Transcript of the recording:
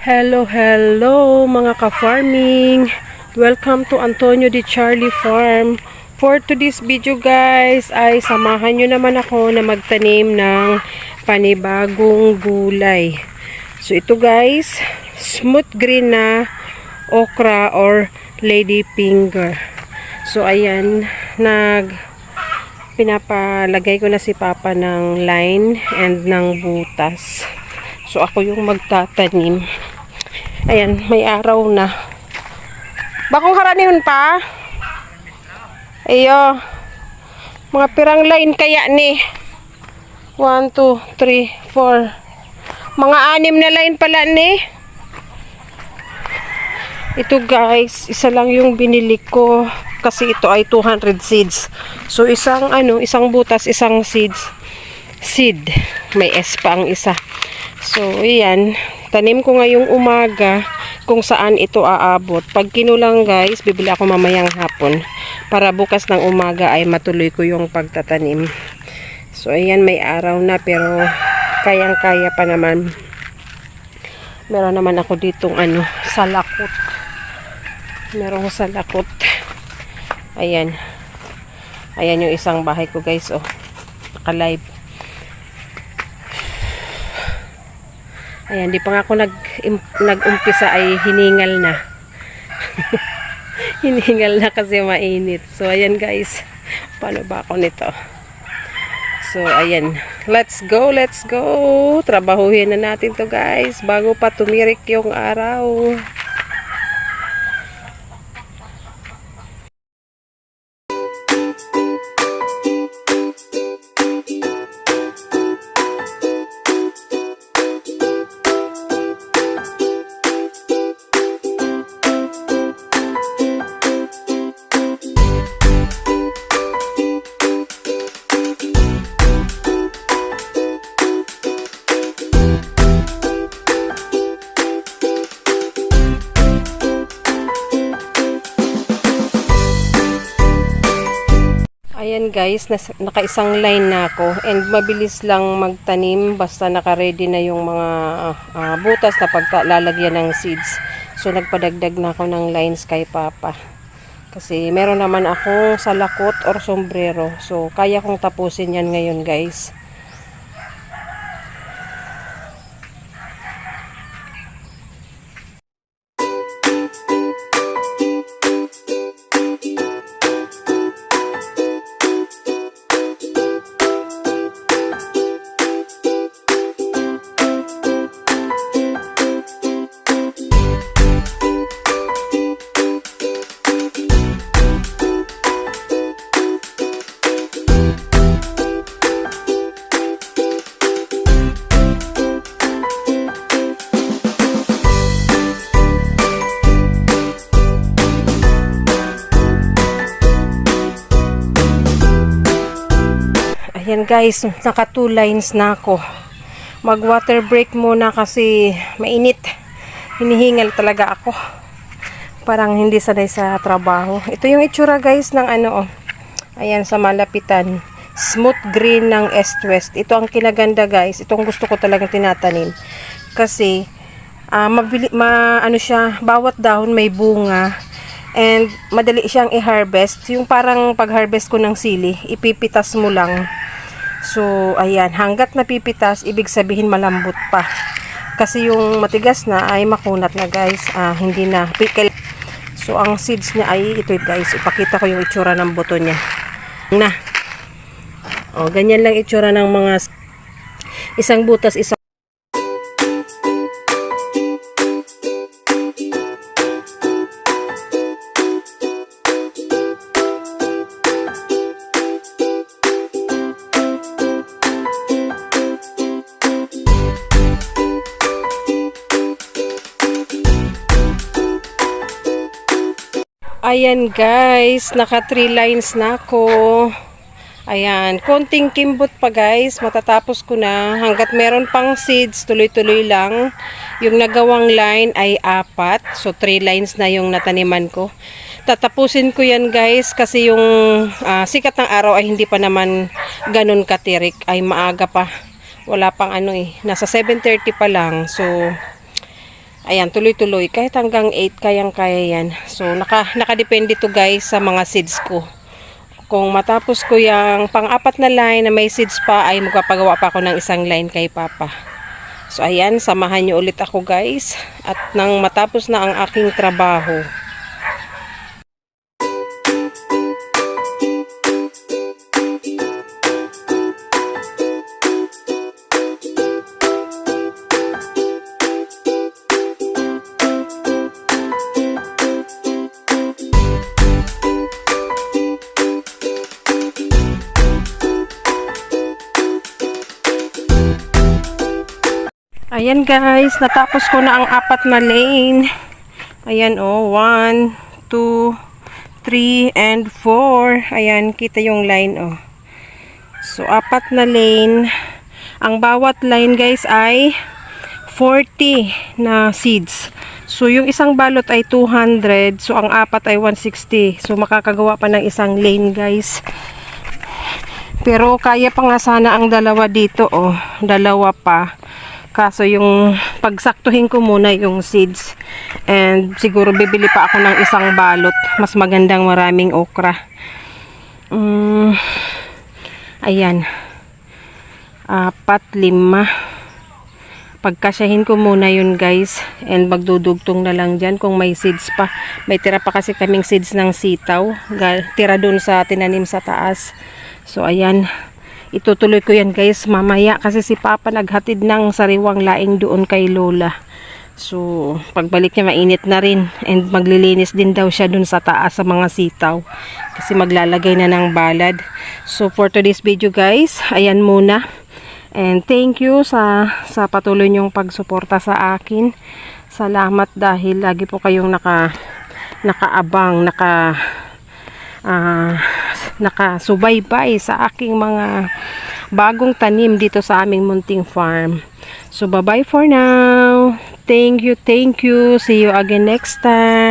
Hello mga ka-farming. Welcome to Antonio de Charlie Farm. For today's video guys ay samahan nyo naman ako na magtanim ng panibagong gulay. So ito guys, smooth green na okra or lady finger. So ayan, pinapalagay ko na si Papa ng line and ng butas. So ako yung magtatanim. Ayan, may araw na. Bakong haranihon pa? Ayo. Mga pirang line kaya ni. 1, 2, 3, 4. Mga 6 na line pala ni. Ito guys, isa lang yung binili ko kasi ito ay 200 seeds. So isang butas, isang seed. May S pa ang isa. So ayan, tanim ko ngayong umaga kung saan ito aabot. Pag kinulang guys, bibili ako mamayang hapon para bukas ng umaga ay matuloy ko yung pagtatanim. So ayan, may araw na pero kayang-kaya pa naman. Meron naman ako ditong salakot. Meron ko salakot. Ayan. Ayan yung isang bahay ko guys, oh. Naka-live. Ayan, di pa nga ako nag-umpisa ay hiningal na. Hiningal na kasi mainit. So, ayan guys. Paano ba ako nito? So, ayan. Let's go. Trabahuhin na natin to guys bago pa tumirik yung araw. Ayan guys, naka-isang line na ako and mabilis lang magtanim basta naka-ready na yung mga butas na paglalagyan ng seeds. So nagpadagdag na ako ng lines kay Papa. Kasi meron naman akong salakot or sombrero. So kaya kong tapusin yan ngayon guys. Ayan guys, naka 2 lines na ako. Mag water break muna kasi mainit. Hinihingal talaga ako. Parang hindi sanay sa trabaho. Ito yung itsura guys ng ayan sa malapitan. Smooth green ng East-West. Ito ang kinaganda guys. Itong gusto ko talagang tinatanim. Kasi siya, bawat dahon may bunga. And madali siyang i-harvest. Yung parang pag-harvest ko ng sili, ipipitas mo lang. So, ayan, hanggat napipitas, ibig sabihin malambot pa. Kasi yung matigas na ay makunat na guys, hindi na pickle. So, ang seeds niya ay ito guys, ipakita ko yung itsura ng buto niya. O, ganyan lang itsura ng mga isang butas, isang Ayan guys, naka 3 lines na ako. Ayan, konting kimbot pa guys, matatapos ko na. Hanggat meron pang seeds, tuloy-tuloy lang. Yung nagawang line ay 4, so 3 lines na yung nataniman ko. Tatapusin ko yan guys, kasi yung sikat ng araw ay hindi pa naman ganun katirik, ay maaga pa. Wala pang nasa 7:30 pa lang. So Ayan, tuloy-tuloy. Kahit hanggang 8, kayang-kaya yan. So, nakadepende to guys sa mga seeds ko. Kung matapos ko yung pang-apat na line na may seeds pa, ay magpapagawa pa ako ng isang line kay Papa. So, ayan, samahan nyo ulit ako guys. At nang matapos na ang aking trabaho. Ayan guys, natapos ko na ang 4 na lane. Ayan 1, 2, 3, and 4. Ayan, kita yung line So, 4 na lane. Ang bawat line guys ay 40 na seeds. So, yung isang balot ay 200. So, ang 4 ay 160. So, makakagawa pa ng isang lane guys. Pero, kaya pa nga sana ang dalawa dito dalawa pa. Kaso yung pagsaktuhin ko muna yung seeds. And siguro bibili pa ako ng isang balot. Mas magandang maraming okra. Ayan. 4, 5. Pagkasyahin ko muna yun guys. And magdudugtong na lang dyan kung may seeds pa. May tira pa kasi kaming seeds ng sitaw. Tira dun sa tinanim sa taas. So ayan. Itutuloy ko yan guys mamaya kasi si Papa naghatid ng sariwang laing doon kay Lola. So pagbalik niya mainit na rin and maglilinis din daw siya doon sa taas sa mga sitaw kasi maglalagay na ng balad. So for today's video guys, ayan muna. And thank you sa patuloy niyong pagsuporta sa akin. Salamat dahil lagi po kayong nakaabang, nakasubaybay sa aking mga bagong tanim dito sa aming munting farm. So bye bye for now. Thank you. See you again next time.